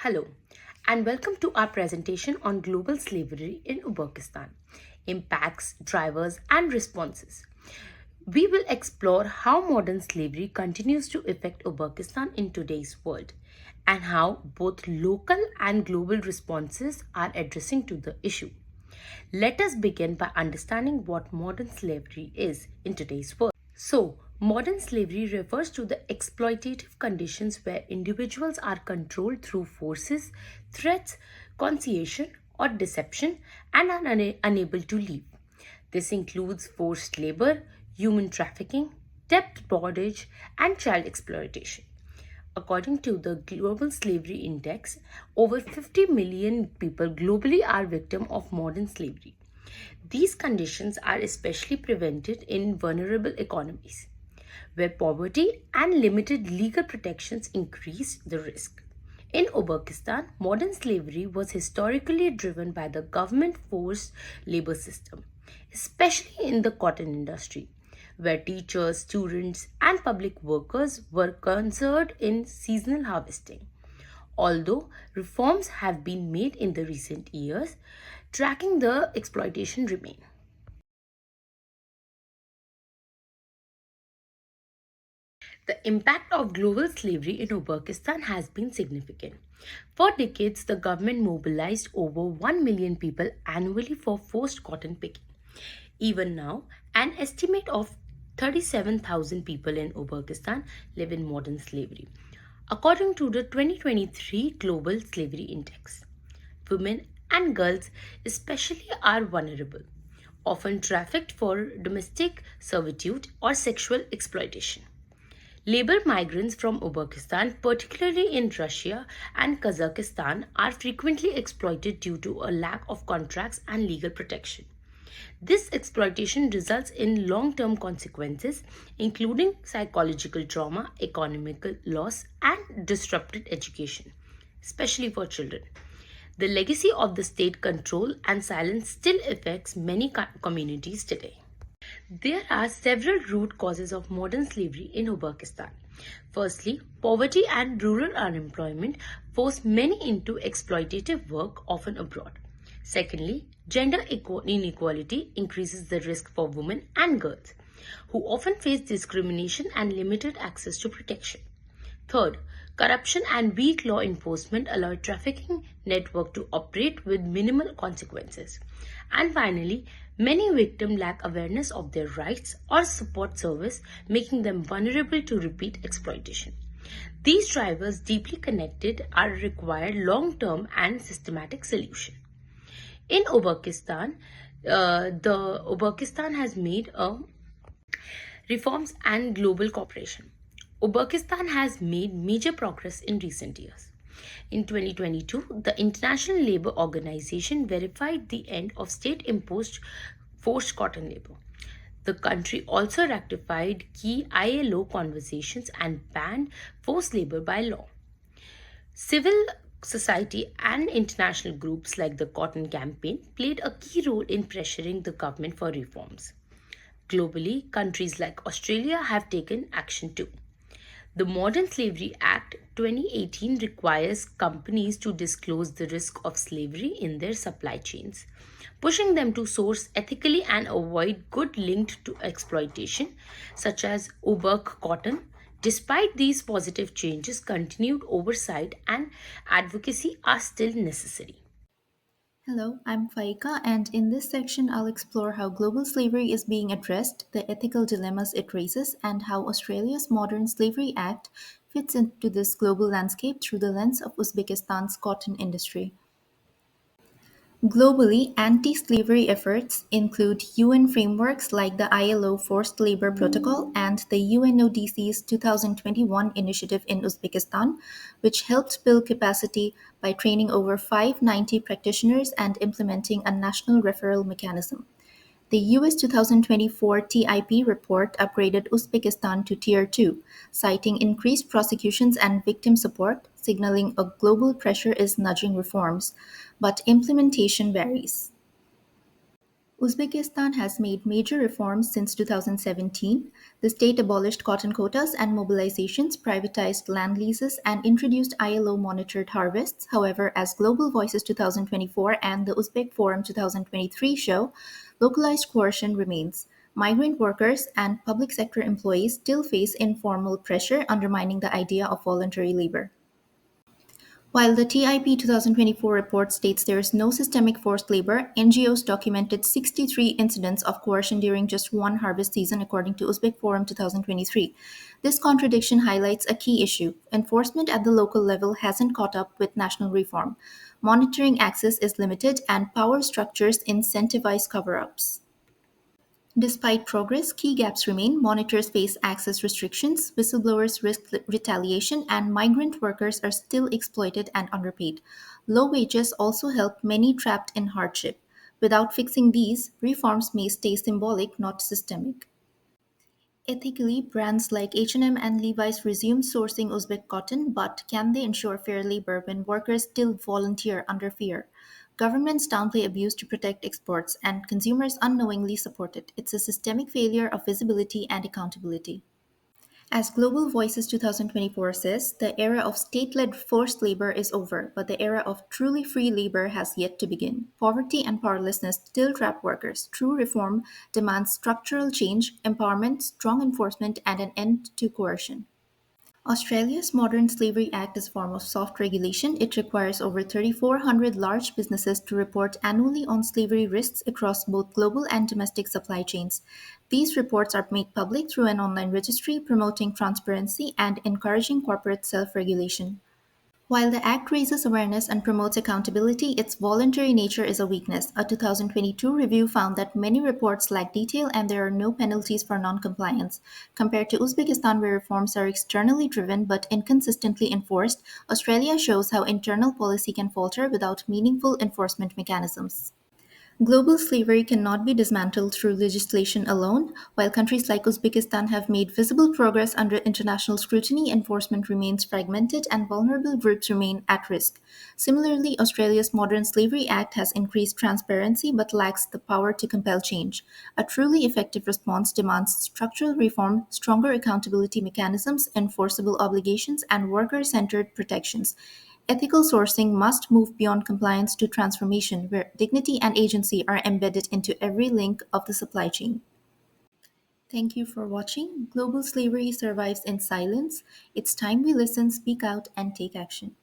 Hello, and welcome to our presentation on global slavery in Uzbekistan impacts, drivers, and responses. We will explore how modern slavery continues to affect Uzbekistan in today's world and how both local and global responses are addressing to the issue. Let us begin by understanding what modern slavery is in today's world. So, modern slavery refers to the exploitative conditions where individuals are controlled through forces, threats, coercion, or deception and are unable to leave. This includes forced labor, human trafficking, debt bondage, and child exploitation. According to the Global Slavery Index, over 50 million people globally are victims of modern slavery. These conditions are especially prevalent in vulnerable economies, where poverty and limited legal protections increase the risk. In Uzbekistan, modern slavery was historically driven by the government forced labor system, especially in the cotton industry, where teachers, students, and public workers were concerned in seasonal harvesting. Although reforms have been made in the recent years, tracking the exploitation remain. The impact of global slavery in Uzbekistan has been significant. For decades, the government mobilized over 1 million people annually for forced cotton picking. Even now, an estimate of 37,000 people in Uzbekistan live in modern slavery, according to the 2023 Global Slavery Index. Women and girls, especially, are vulnerable, often trafficked for domestic servitude or sexual exploitation. Labor migrants from Uzbekistan, particularly in Russia and Kazakhstan, are frequently exploited due to a lack of contracts and legal protection. This exploitation results in long term consequences, including psychological trauma, economic loss, and disrupted education, especially for children. The legacy of the state control and silence still affects many communities today. There are several root causes of modern slavery in Uzbekistan. Firstly, poverty and rural unemployment force many into exploitative work, often abroad. Secondly, gender inequality increases the risk for women and girls, who often face discrimination and limited access to protection. Third, corruption and weak law enforcement allow trafficking network to operate with minimal consequences. And finally, many victims lack awareness of their rights or support service, making them vulnerable to repeat exploitation. These drivers, deeply connected, are required long-term and systematic solution. In Uzbekistan, the Uzbekistan has made a reforms and global cooperation. Uzbekistan has made major progress in recent years. In 2022, the International Labour Organization verified the end of state imposed forced cotton labor. The country also ratified key ILO conventions and banned forced labor by law. Civil society and international groups like the Cotton Campaign played a key role in pressuring the government for reforms. Globally, countries like Australia have taken action too. The Modern Slavery Act 2018 requires companies to disclose the risk of slavery in their supply chains, pushing them to source ethically and avoid goods linked to exploitation, such as Ubak cotton. Despite these positive changes, continued oversight and advocacy are still necessary. Hello, I'm Faika, and in this section, I'll explore how global slavery is being addressed, the ethical dilemmas it raises, and how Australia's Modern Slavery Act fits into this global landscape through the lens of Uzbekistan's cotton industry. Globally, anti-slavery efforts include UN frameworks like the ILO Forced Labor Protocol and the UNODC's 2021 initiative in Uzbekistan, which helped build capacity by training over 590 practitioners and implementing a national referral mechanism. The US 2024 TIP report upgraded Uzbekistan to Tier 2, citing increased prosecutions and victim support, signaling a global pressure is nudging reforms, but implementation varies. Uzbekistan has made major reforms since 2017. The state abolished cotton quotas and mobilizations, privatized land leases, and introduced ILO monitored harvests. However, as Global Voices 2024 and the Uzbek Forum 2023 show, localized coercion remains. Migrant workers and public sector employees still face informal pressure, undermining the idea of voluntary labor. While the TIP 2024 report states there is no systemic forced labor, NGOs documented 63 incidents of coercion during just one harvest season, according to Uzbek Forum 2023. This contradiction highlights a key issue. Enforcement at the local level hasn't caught up with national reform. Monitoring access is limited, and power structures incentivize cover ups. Despite progress, key gaps remain. Monitors face access restrictions, whistleblowers risk retaliation, and migrant workers are still exploited and underpaid. Low wages also help many trapped in hardship. Without fixing these, reforms may stay symbolic, not systemic. Ethically, brands like H&M and Levi's resume sourcing Uzbek cotton, but can they ensure fair labor when workers still volunteer under fear? Governments downplay abuse to protect exports, and consumers unknowingly support it. It's a systemic failure of visibility and accountability. As Global Voices 2024 says, the era of state led forced labor is over, but the era of truly free labor has yet to begin. Poverty and powerlessness still trap workers. True reform demands structural change, empowerment, strong enforcement, and an end to coercion. Australia's Modern Slavery Act is a form of soft regulation. It requires over 3,400 large businesses to report annually on slavery risks across both global and domestic supply chains. These reports are made public through an online registry, promoting transparency and encouraging corporate self regulation. While the Act raises awareness and promotes accountability, its voluntary nature is a weakness. A 2022 review found that many reports lack detail and there are no penalties for noncompliance. Compared to Uzbekistan, where reforms are externally driven but inconsistently enforced, Australia shows how internal policy can falter without meaningful enforcement mechanisms. Global slavery cannot be dismantled through legislation alone. While countries like Uzbekistan have made visible progress under international scrutiny, enforcement remains fragmented and vulnerable groups remain at risk. Similarly, Australia's Modern Slavery Act has increased transparency but lacks the power to compel change. A truly effective response demands structural reform, stronger accountability mechanisms, enforceable obligations, and worker centered protections. Ethical sourcing must move beyond compliance to transformation, where dignity and agency are embedded into every link of the supply chain. Thank you for watching. Global slavery survives in silence. It's time we listen, speak out, and take action.